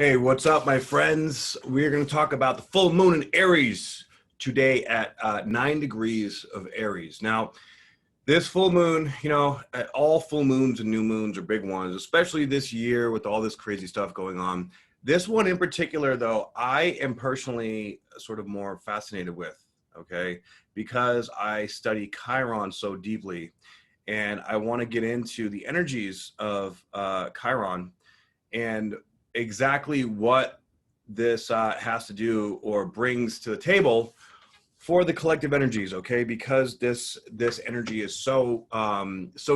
Hey, what's up, my friends? We're going to talk about the full moon in Aries today at 9 degrees of Aries. Now, this full moon, all full moons and new moons are big ones, especially this year with all this crazy stuff going on. This one in particular, though, I am personally sort of more fascinated with, okay, because I study Chiron so deeply, and I want to get into the energies of Chiron and exactly what this has to do or brings to the table for the collective energies, okay? Because this energy is so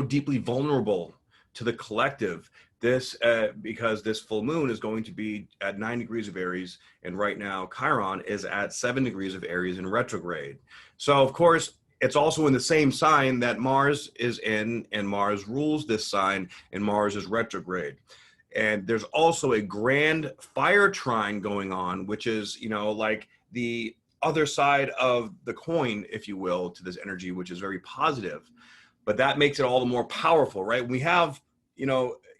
deeply vulnerable to the collective. Because this full moon is going to be at 9 degrees of Aries, and right now Chiron is at 7 degrees of Aries in retrograde. So of course, it's also in the same sign that Mars is in, and Mars rules this sign, and Mars is retrograde. And there's also a grand fire trine going on, which is, like the other side of the coin, if you will, to this energy, which is very positive. But that makes it all the more powerful, right? We have,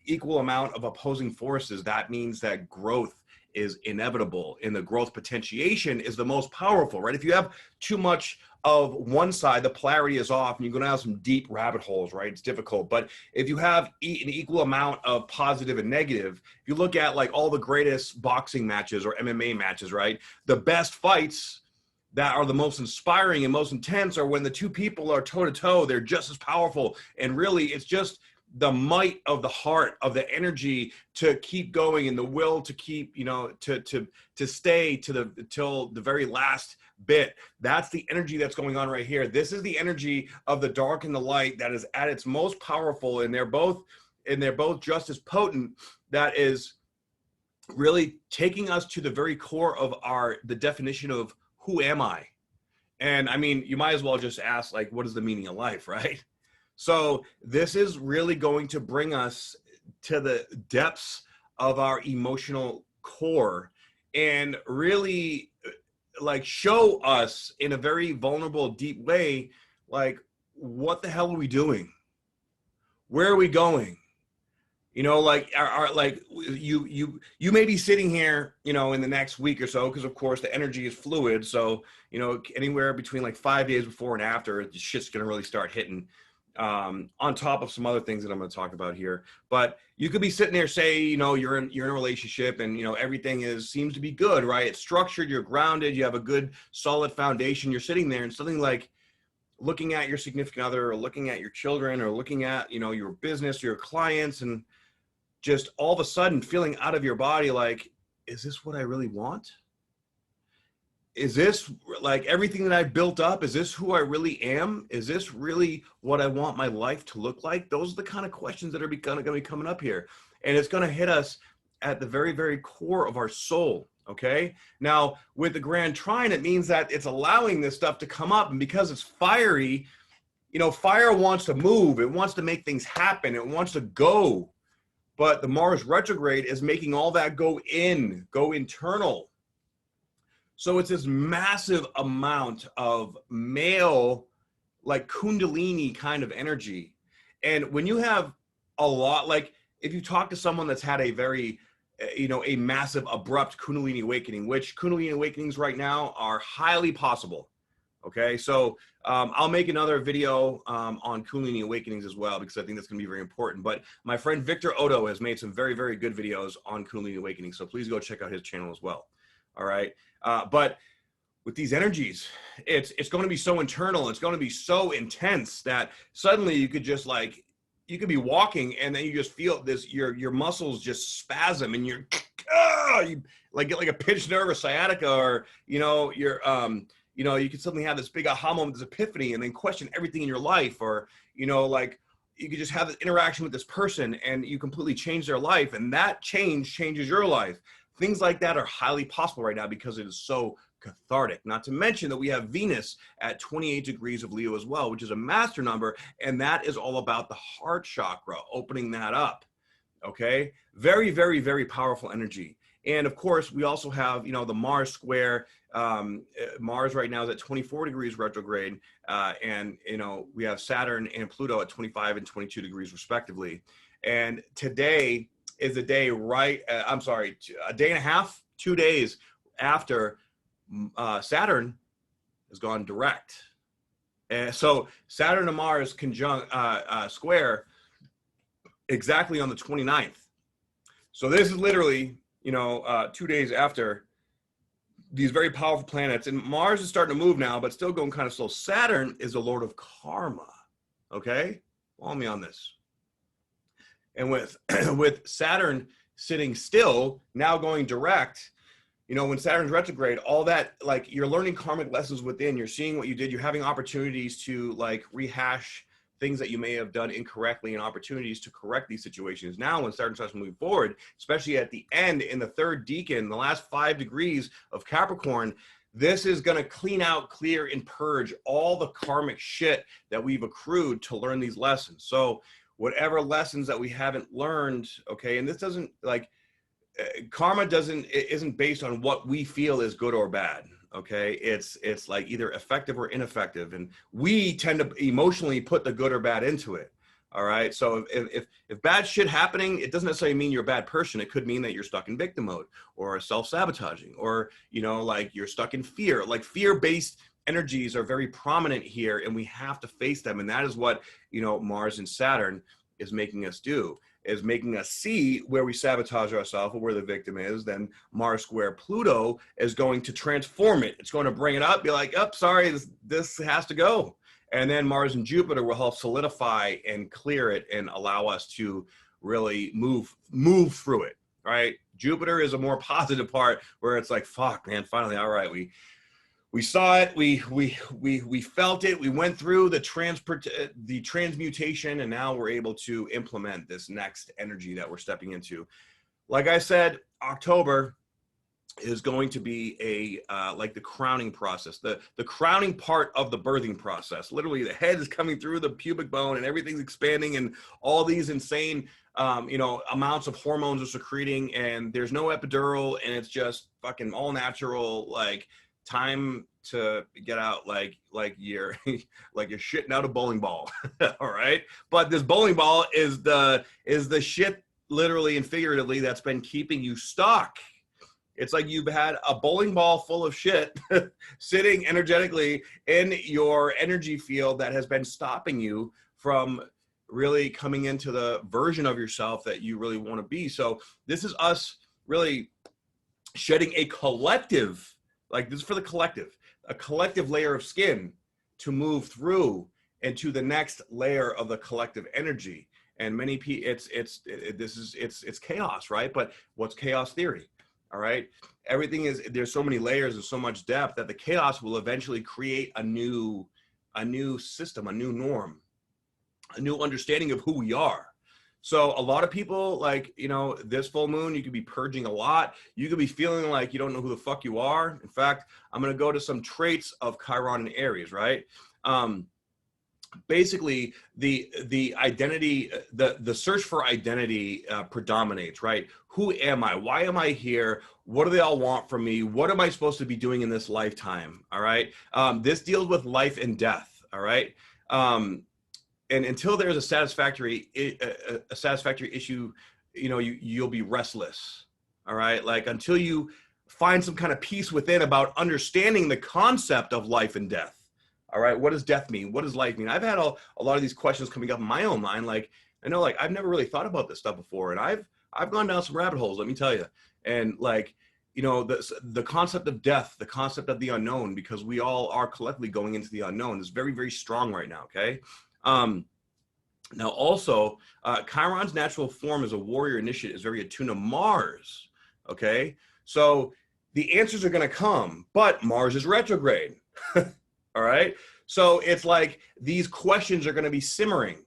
equal amount of opposing forces. That means that growth is inevitable, and the growth potentiation is the most powerful, right? If you have too much of one side, the polarity is off, and you're going to have some deep rabbit holes, right? It's difficult. But if you have an equal amount of positive and negative, if you look at like all the greatest boxing matches or MMA matches, right? The best fights that are the most inspiring and most intense are when the two people are toe to toe. They're just as powerful, and really, it's just the might of the heart, of the energy to keep going, and the will to keep, to stay till the very last bit. That's the energy that's going on right here. This is the energy of the dark and the light that is at its most powerful, and they're both just as potent. That is really taking us to the very core of the definition of who am I? And I mean, you might as well just ask, like, what is the meaning of life, right? So this is really going to bring us to the depths of our emotional core, and really like show us in a very vulnerable, deep way, like, what the hell are we doing? Where are we going? Like, you may be sitting here, in the next week or so, because of course the energy is fluid. So, anywhere between like 5 days before and after, the shit's going to really start hitting, on top of some other things that I'm going to talk about here. But you could be sitting there, say, you're in a relationship, and, everything seems to be good, right? It's structured, you're grounded, you have a good solid foundation. You're sitting there and something like looking at your significant other, or looking at your children, or looking at, your business, your clients, and just all of a sudden feeling out of your body, like, is this what I really want? Is this like everything that I've built up? Is this who I really am? Is this really what I want my life to look like? Those are the kind of questions that are going to be coming up here. And it's going to hit us at the very, very core of our soul. Okay. Now, with the grand trine, it means that it's allowing this stuff to come up. And because it's fiery, fire wants to move. It wants to make things happen. It wants to go. But the Mars retrograde is making all that go internal. So it's this massive amount of male, like Kundalini kind of energy. And when you have a lot, like if you talk to someone that's had a very, a massive abrupt Kundalini awakening, which Kundalini awakenings right now are highly possible. Okay, so I'll make another video on Kundalini awakenings as well, because I think that's going to be very important. But my friend Victor Odo has made some very, very good videos on Kundalini awakenings, so please go check out his channel as well. All right, but with these energies, it's going to be so internal. It's going to be so intense that suddenly you could just you could be walking, and then you just feel this, your muscles just spasm, and you like get like a pinched nerve or sciatica, or you could suddenly have this big aha moment, this epiphany, and then question everything in your life. Or, like you could just have this interaction with this person, and you completely change their life, and that change changes your life. Things like that are highly possible right now because it is so cathartic. Not to mention that we have Venus at 28 degrees of Leo as well, which is a master number, and that is all about the heart chakra, opening that up. Okay, very, very, very powerful energy. And of course, we also have, the Mars square. Mars right now is at 24 degrees retrograde. And, we have Saturn and Pluto at 25 and 22 degrees respectively. And today, is a day right, I'm sorry, a day and a half, 2 days after Saturn has gone direct. And so Saturn and Mars conjunct square exactly on the 29th. So this is literally, 2 days after these very powerful planets. And Mars is starting to move now, but still going kind of slow. Saturn is the lord of karma. Okay? Follow me on this. And with Saturn sitting still, now going direct, when Saturn's retrograde, all that, like, you're learning karmic lessons within, you're seeing what you did, you're having opportunities to like rehash things that you may have done incorrectly and opportunities to correct these situations. Now, when Saturn starts moving forward, especially at the end in the third decan, the last 5 degrees of Capricorn, this is going to clean out, clear, and purge all the karmic shit that we've accrued to learn these lessons. So whatever lessons that we haven't learned, okay, and this doesn't, like, karma isn't based on what we feel is good or bad. Okay, it's like either effective or ineffective, and we tend to emotionally put the good or bad into it. All right, so if bad shit happening, it doesn't necessarily mean you're a bad person. It could mean that you're stuck in victim mode or self-sabotaging, or like you're stuck in fear. Like, fear-based energies are very prominent here, and we have to face them. And that is what Mars and Saturn is making us do, is making us see where we sabotage ourselves or where the victim is. Then Mars square Pluto is going to transform it. It's going to bring it up, be like, oh, sorry, this has to go. And then Mars and Jupiter will help solidify and clear it and allow us to really move through it, right? Jupiter is a more positive part where it's like, fuck, man, finally, all right, we saw it, we felt it, we went through the transmutation, and now we're able to implement this next energy that we're stepping into. Like I said, October is going to be like the crowning process, the crowning part of the birthing process. Literally, the head is coming through the pubic bone, and everything's expanding, and all these insane amounts of hormones are secreting, and there's no epidural, and it's just fucking all natural, like, time to get out like you're like you're shitting out a bowling ball. All right, but this bowling ball is the shit, literally and figuratively, that's been keeping you stuck. It's like you've had a bowling ball full of shit sitting energetically in your energy field that has been stopping you from really coming into the version of yourself that you really want to be. So this is us really shedding a collective, like, this is for the collective, a collective layer of skin to move through into the next layer of the collective energy. And many people, it's chaos, right? But what's chaos theory? All right, everything is, there's so many layers and so much depth that the chaos will eventually create a new system, a new norm, a new understanding of who we are. So a lot of people, like, this full moon, you could be purging a lot. You could be feeling like you don't know who the fuck you are. In fact, I'm going to go to some traits of Chiron and Aries, right? Basically, the identity, the search for identity predominates, right? Who am I? Why am I here? What do they all want from me? What am I supposed to be doing in this lifetime? All right. This deals with life and death. All right. And until there's a satisfactory issue, you'll be restless. All right. Like, until you find some kind of peace within about understanding the concept of life and death. All right. What does death mean? What does life mean? I've had a lot of these questions coming up in my own mind. Like, I know, like, I've never really thought about this stuff before. And I've gone down some rabbit holes, let me tell you. And, like, the concept of death, the concept of the unknown, because we all are collectively going into the unknown, is very, very strong right now. Okay. Now also, Chiron's natural form as a warrior initiate is very attuned to Mars. Okay. So the answers are going to come, but Mars is retrograde. All right. So it's like these questions are going to be simmering,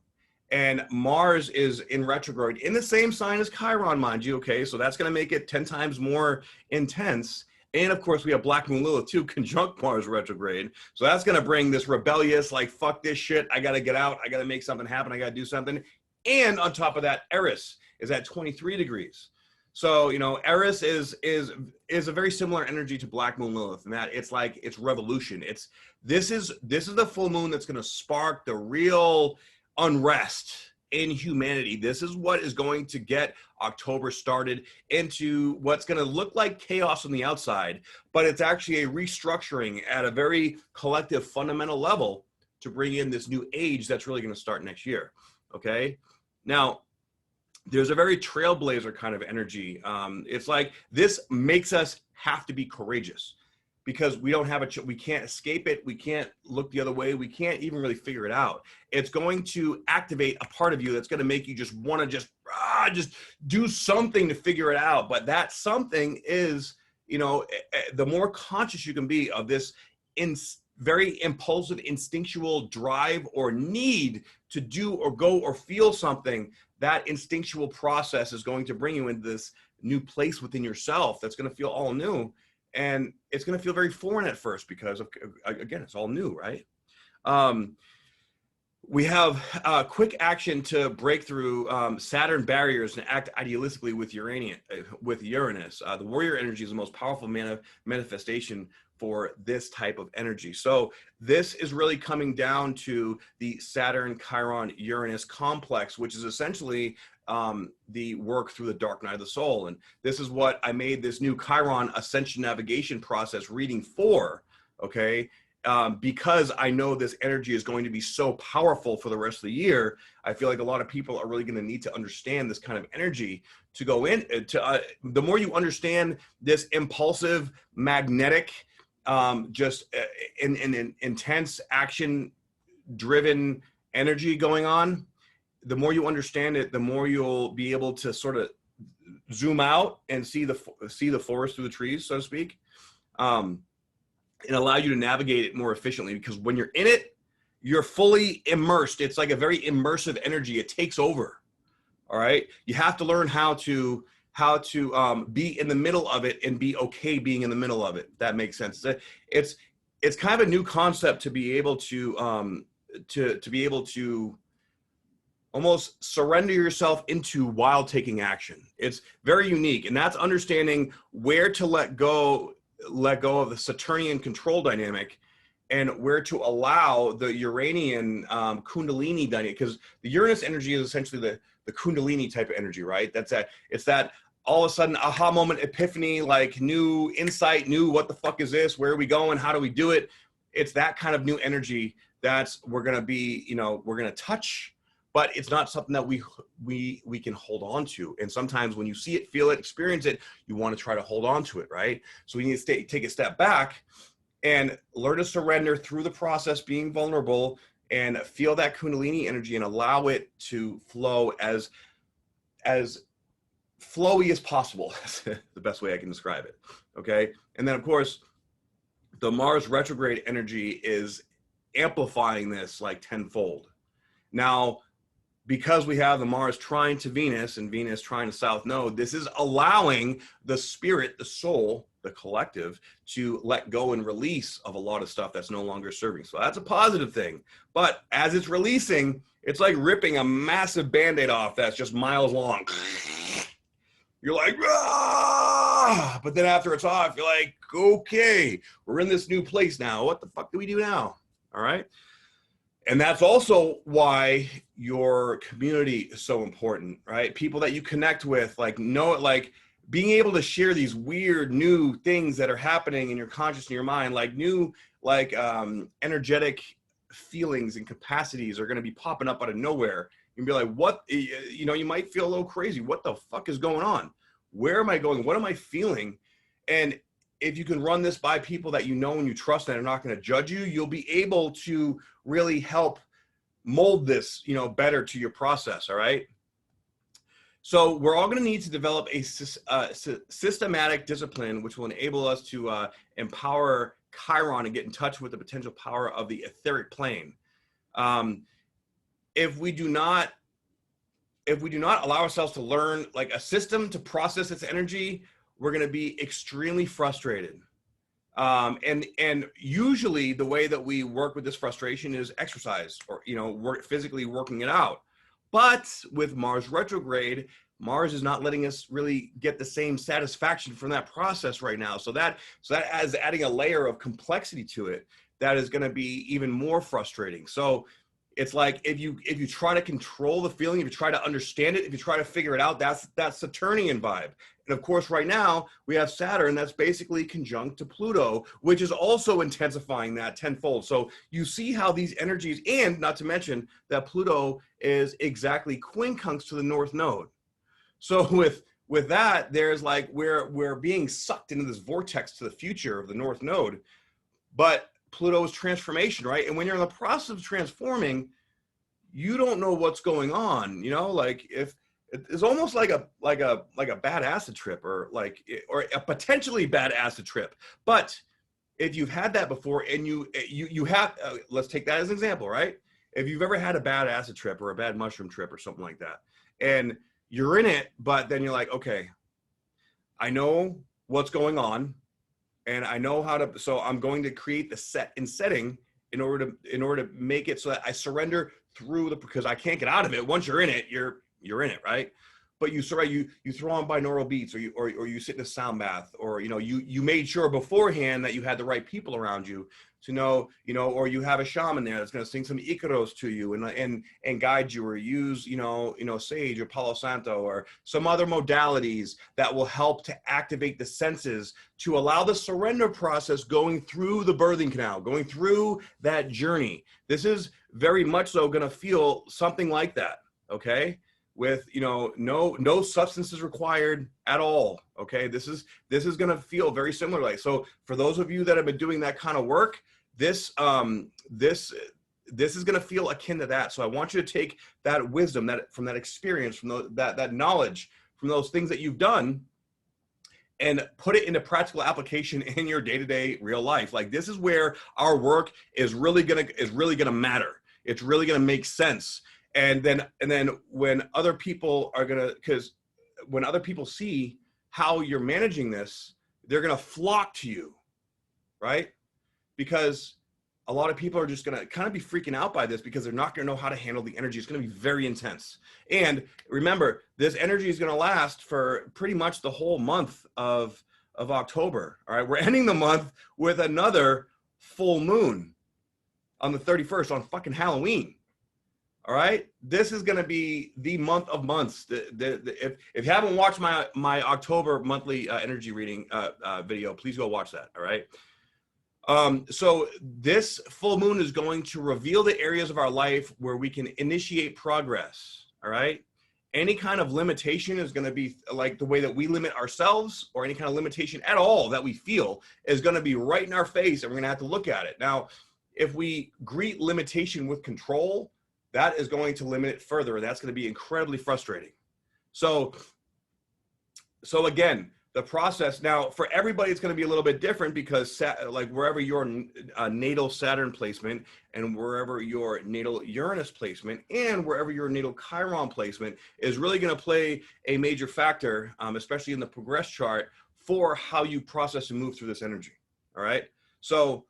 and Mars is in retrograde in the same sign as Chiron, mind you. Okay. So that's going to make it 10 times more intense. And of course we have Black Moon Lilith too, conjunct Mars retrograde. So that's going to bring this rebellious, like, fuck this shit, I got to get out, I got to make something happen, I got to do something. And on top of that, Aries is at 23 degrees. So, Aries is a very similar energy to Black Moon Lilith, in that it's like, it's revolution. This is the full moon that's going to spark the real unrest in humanity. This is what is going to get October started into what's going to look like chaos on the outside, but it's actually a restructuring at a very collective fundamental level to bring in this new age that's really going to start next year. Okay. Now, there's a very trailblazer kind of energy. It's like this makes us have to be courageous because we don't have we can't escape it. We can't look the other way. We can't even really figure it out. It's going to activate a part of you that's going to make you just want to just do something to figure it out. But that something is, you know, the more conscious you can be of this very impulsive, instinctual drive or need to do or go or feel something, that instinctual process is going to bring you into this new place within yourself that's going to feel all new. And it's going to feel very foreign at first because, again, it's all new, right? We have quick action to break through Saturn barriers and act idealistically with Uranus. The warrior energy is the most powerful manifestation for this type of energy. So this is really coming down to the Saturn, Chiron, Uranus complex, which is essentially the work through the dark night of the soul. And this is what I made this new Chiron ascension navigation process reading for, okay? Because I know this energy is going to be so powerful for the rest of the year. I feel like a lot of people are really going to need to understand this kind of energy to go in. The more you understand this impulsive, magnetic, intense, action-driven energy going on, the more you understand it, the more you'll be able to sort of zoom out and see the forest through the trees, so to speak. And allow you to navigate it more efficiently, because when you're in it, you're fully immersed. It's like a very immersive energy. It takes over. All right. You have to learn how to be in the middle of it and be okay being in the middle of it. That makes sense. It's kind of a new concept to be able to be able to almost surrender yourself into while taking action. It's very unique, and that's understanding where to let go of the Saturnian control dynamic and where to allow the Uranian Kundalini dynamic, because the Uranus energy is essentially the Kundalini type of energy, right? It's that all of a sudden aha moment, epiphany, like new insight, new what the fuck is this? Where are we going? How do we do it? It's that kind of new energy we're going to touch, but it's not something that we can hold on to. And sometimes when you see it, feel it, experience it, you want to try to hold on to it, right? So we need to take a step back and learn to surrender through the process, being vulnerable, and feel that Kundalini energy and allow it to flow as flowy as possible. That's the best way I can describe it, okay? And then, of course, the Mars retrograde energy is amplifying this like tenfold. Now, because we have the Mars trine to Venus and Venus trine to South Node, this is allowing the spirit, the soul, the collective, to let go and release of a lot of stuff that's no longer serving. So that's a positive thing. But as it's releasing, it's like ripping a massive Band-Aid off that's just miles long. You're like, ah! But then after it's off, you're like, okay, we're in this new place now. What the fuck do we do now? All right. And that's also why your community is so important, right? People that you connect with, like being able to share these weird new things that are happening in your consciousness, in your mind, like new, energetic feelings and capacities are going to be popping up out of nowhere. You can be like, what, you might feel a little crazy. What the fuck is going on? Where am I going? What am I feeling? And if you can run this by people that you know and you trust and are not going to judge you, you'll be able to really help mold this, better to your process. All right. So we're all going to need to develop a systematic discipline, which will enable us to empower Chiron and get in touch with the potential power of the etheric plane. If we do not allow ourselves to learn like a system to process its energy, we're going to be extremely frustrated. And usually the way that we work with this frustration is exercise or, physically working it out. But with Mars retrograde, Mars is not letting us really get the same satisfaction from that process right now. So that is adding a layer of complexity to it that is going to be even more frustrating. So It's like if you try to control the feeling, if you try to understand it, if you try to figure it out, that's Saturnian vibe. And of course, right now we have Saturn that's basically conjunct to Pluto, which is also intensifying that tenfold. So you see how these energies, and not to mention that Pluto is exactly quincunx to the North Node. So with that, there's like we're being sucked into this vortex to the future of the North Node, but Pluto's transformation, right? And when you're in the process of transforming, you don't know what's going on, you know, like if it's almost like a bad acid trip or a potentially bad acid trip. But if you've had that before and you have, let's take that as an example, right? If you've ever had a bad acid trip or a bad mushroom trip or something like that, and you're in it, but then you're like, okay, I know what's going on and I know how to, so I'm going to create the setting in order to make it so that I surrender through because I can't get out of it. Once you're in it, you're in it, right? But you throw on binaural beats, or you sit in a sound bath, or you made sure beforehand that you had the right people around you to know, or you have a shaman there that's going to sing some icaros to you and guide you, or use sage or palo santo or some other modalities that will help to activate the senses to allow the surrender process going through the birthing canal, going through that journey. This is very much so going to feel something like that, okay? With no substances required at all. Okay, this is going to feel very similar. Like, so for those of you that have been doing that kind of work, this is going to feel akin to that. So I want you to take that wisdom, from that experience, from that knowledge, from those things that you've done, and put it into practical application in your day-to-day real life. Like, this is where our work is really gonna matter. It's really gonna make sense. And then when other people when other people see how you're managing this, they're gonna flock to you, right? Because a lot of people are just gonna kind of be freaking out by this because they're not gonna know how to handle the energy. It's gonna be very intense. And remember, this energy is gonna last for pretty much the whole month of October. All right, we're ending the month with another full moon on the 31st, on fucking Halloween. All right, this is going to be the month of months. If you haven't watched my October monthly energy reading video, please go watch that. All right. So this full moon is going to reveal the areas of our life where we can initiate progress. All right. Any kind of limitation is going to be like the way that we limit ourselves, or any kind of limitation at all that we feel is going to be right in our face, and we're going to have to look at it. Now, if we greet limitation with control, that is going to limit it further, and that's going to be incredibly frustrating. So again, the process now for everybody, it's going to be a little bit different, because like wherever your natal Saturn placement, and wherever your natal Uranus placement, and wherever your natal Chiron placement is really going to play a major factor, especially in the progress chart, for how you process and move through this energy. All right. So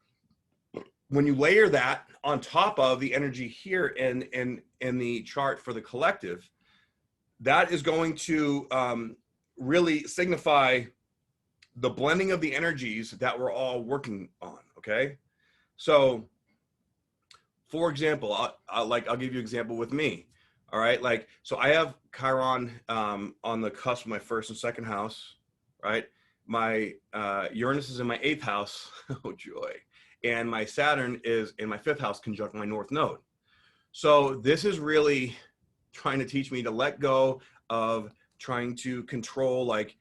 when you layer that on top of the energy here in the chart for the collective, that is going to really signify the blending of the energies that we're all working on. Okay. So for example, I'll give you an example with me. All right. Like, so I have Chiron on the cusp of my first and second house, right? My Uranus is in my 8th house. Oh joy. And my Saturn is in my 5th house, conjunct my North Node. So this is really trying to teach me to let go of trying to control like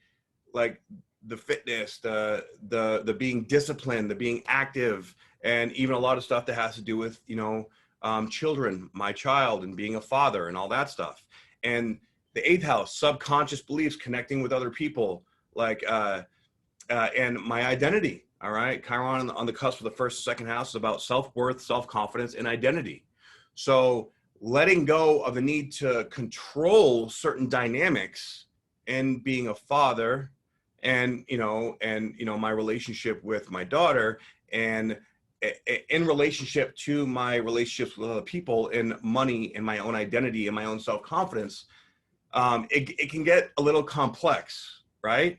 the fitness, the being disciplined, the being active, and even a lot of stuff that has to do with children, my child, and being a father and all that stuff. And the 8th house, subconscious beliefs, connecting with other people, and my identity. All right, Chiron on the cusp of the first, second house is about self-worth, self-confidence, and identity. So letting go of the need to control certain dynamics, and being a father, and my relationship with my daughter, and in relationship to my relationships with other people, and money, and my own identity, and my own self-confidence, it can get a little complex, right?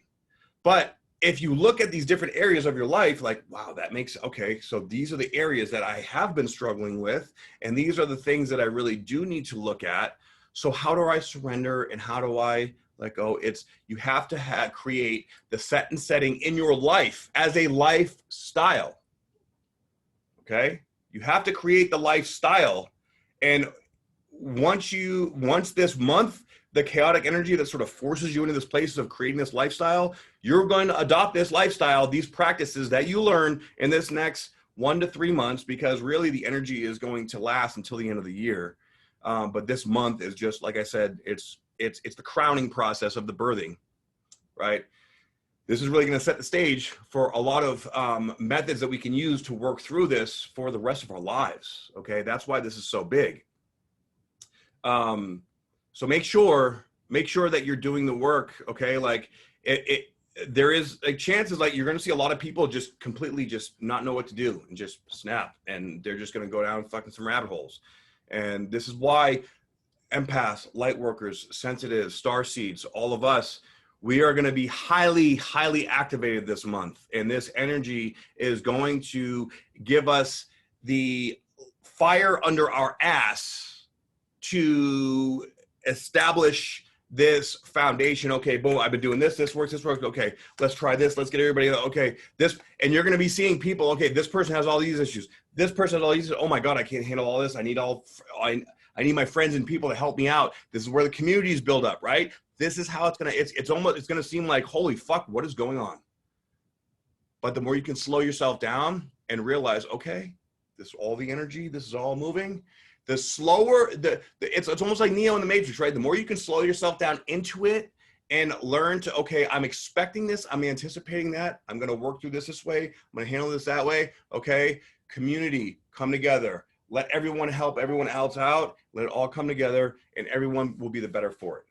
But if you look at these different areas of your life, like, wow, that makes, okay, so these are the areas that I have been struggling with, and these are the things that I really do need to look at. So how do I surrender, and how do I let go? You have to create the set and setting in your life as a lifestyle. Okay? You have to create the lifestyle. And once this month, the chaotic energy that sort of forces you into this place of creating this lifestyle, you're going to adopt this lifestyle, these practices that you learn in this next 1 to 3 months, because really the energy is going to last until the end of the year. But this month is just, like I said, it's the crowning process of the birthing, right? This is really going to set the stage for a lot of methods that we can use to work through this for the rest of our lives. Okay, that's why this is so big. So make sure that you're doing the work. Okay, like there is like chances like you're going to see a lot of people just completely just not know what to do and just snap, and they're just going to go down fucking some rabbit holes. And this is why empaths, light workers, sensitives, star seeds, all of us, we are going to be highly, highly activated this month. And this energy is going to give us the fire under our ass to establish this foundation. Okay, boom, I've been doing this works. Okay, let's try this. Let's get everybody, okay, this, and you're going to be seeing people, okay, this person has all these issues. This person has all these, oh my God, I can't handle all this. I need my friends and people to help me out. This is where the communities build up, right? This is how it's going to, it's going to seem like, holy fuck, what is going on? But the more you can slow yourself down and realize, okay, this is all the energy, this is all moving. The slower, it's almost like Neo in the Matrix, right? The more you can slow yourself down into it and learn to, okay, I'm expecting this, I'm anticipating that, I'm going to work through this way, I'm going to handle this that way, okay? Community, come together. Let everyone help everyone else out. Let it all come together, and everyone will be the better for it.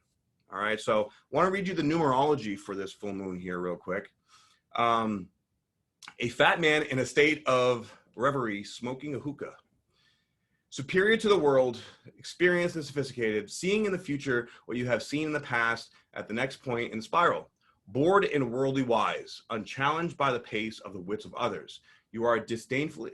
All right, so I want to read you the numerology for this full moon here real quick. A fat man in a state of reverie smoking a hookah. Superior to the world, experienced and sophisticated, seeing in the future what you have seen in the past at the next point in the spiral. Bored and worldly wise, unchallenged by the pace of the wits of others. You are disdainful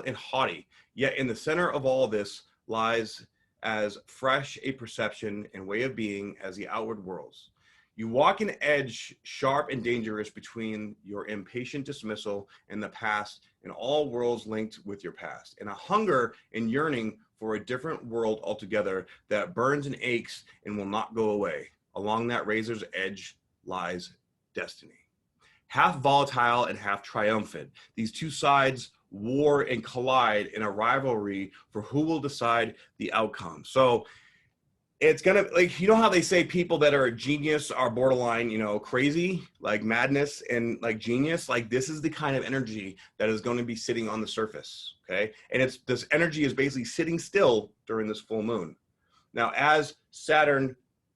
and haughty, yet in the center of all this lies as fresh a perception and way of being as the outward worlds. You walk an edge sharp and dangerous between your impatient dismissal and the past and all worlds linked with your past, and a hunger and yearning for a different world altogether that burns and aches and will not go away. Along that razor's edge lies destiny. Half volatile and half triumphant, these two sides war and collide in a rivalry for who will decide the outcome. So it's gonna, like, you know how they say people that are a genius are borderline, crazy, like madness and like genius? Like, this is the kind of energy that is going to be sitting on the surface, okay? And this energy is basically sitting still during this full moon. Now, as Saturn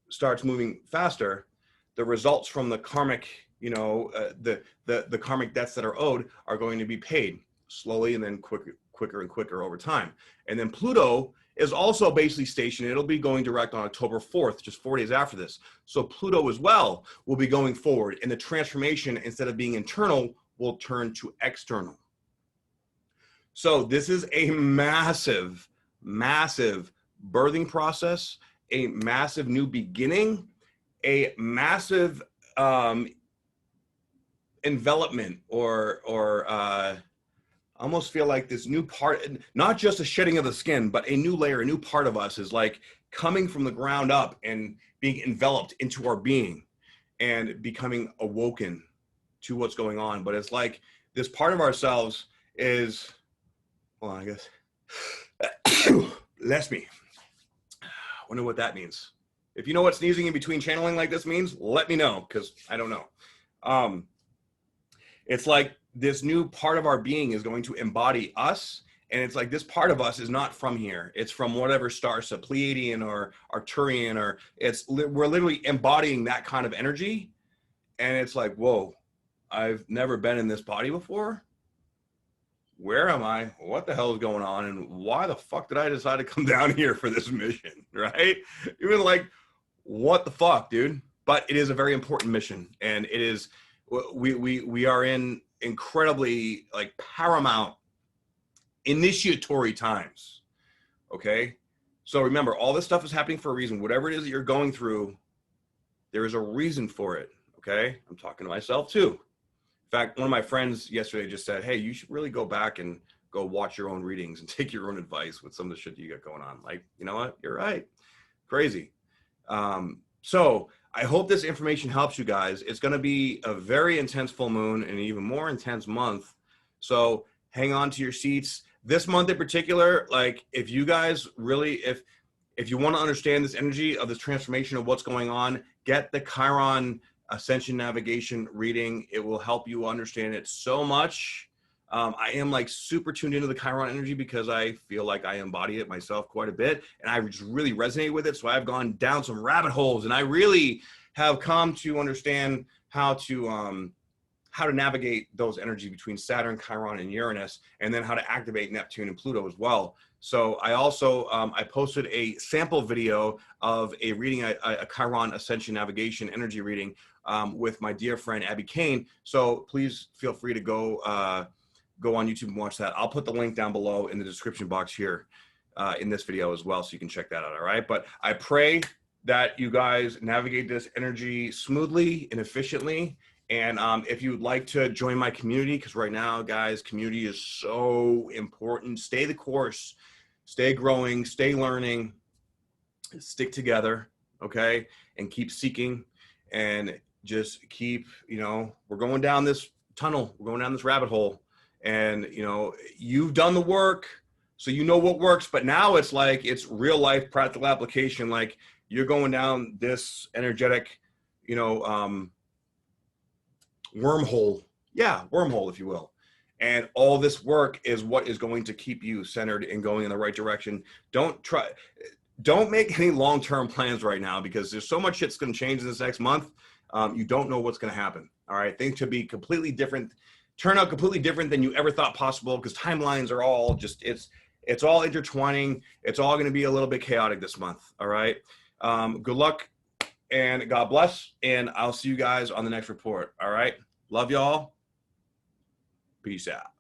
starts moving faster, the results from the karmic, the karmic debts that are owed are going to be paid slowly and then quicker and quicker over time. And then Pluto is also basically stationed. It'll be going direct on October 4th, just 4 days after this. So Pluto as well will be going forward, and the transformation, instead of being internal, will turn to external. So this is a massive, massive birthing process, a massive new beginning, a massive envelopment or I almost feel like this new part, not just a shedding of the skin, but a new layer, a new part of us is like coming from the ground up and being enveloped into our being and becoming awoken to what's going on. But it's like this part of ourselves is, well, I guess, bless me. I wonder what that means. If you know what sneezing in between channeling like this means, let me know, because I don't know. It's like this new part of our being is going to embody us. And it's like this part of us is not from here. It's from whatever star, so Pleiadian or Arcturian, or we're literally embodying that kind of energy. And it's like, whoa, I've never been in this body before. Where am I? What the hell is going on? And why the fuck did I decide to come down here for this mission, right? Even like, what the fuck, dude? But it is a very important mission. And it is, we are in incredibly like paramount initiatory times. Okay. So remember, all this stuff is happening for a reason. Whatever it is that you're going through, there is a reason for it. Okay. I'm talking to myself too. In fact, one of my friends yesterday just said, hey, you should really go back and go watch your own readings and take your own advice with some of the shit you got going on. Like, you know what? You're right. Crazy. So I hope this information helps you guys. It's going to be a very intense full moon and an even more intense month. So hang on to your seats. This month in particular, like if you guys really, if you want to understand this energy of this transformation of what's going on, get the Chiron Ascension Navigation reading. It will help you understand it so much. I am like super tuned into the Chiron energy because I feel like I embody it myself quite a bit, and I just really resonate with it. So I've gone down some rabbit holes, and I really have come to understand how to navigate those energies between Saturn, Chiron, and Uranus, and then how to activate Neptune and Pluto as well. So I also, I posted a sample video of a reading, a Chiron Ascension Navigation energy reading with my dear friend, Abby Kane. So please feel free to go on YouTube and watch that. I'll put the link down below in the description box here in this video as well, so you can check that out, all right? But I pray that you guys navigate this energy smoothly and efficiently. And if you'd like to join my community, because right now, guys, community is so important. Stay the course, stay growing, stay learning, stick together, okay? And keep seeking and just keep, you know, we're going down this tunnel, we're going down this rabbit hole. And, you know, you've done the work, so you know what works. But now it's like, it's real life practical application. Like you're going down this energetic, you know, wormhole. Yeah, wormhole, if you will. And all this work is what is going to keep you centered and going in the right direction. Don't make any long-term plans right now, because there's so much shit's going to change in this next month. You don't know what's going to happen. All right. Things could be completely different, turn out completely different than you ever thought possible, because timelines are all just, it's all intertwining. It's all going to be a little bit chaotic this month. All right. Good luck and God bless. And I'll see you guys on the next report. All right. Love y'all. Peace out.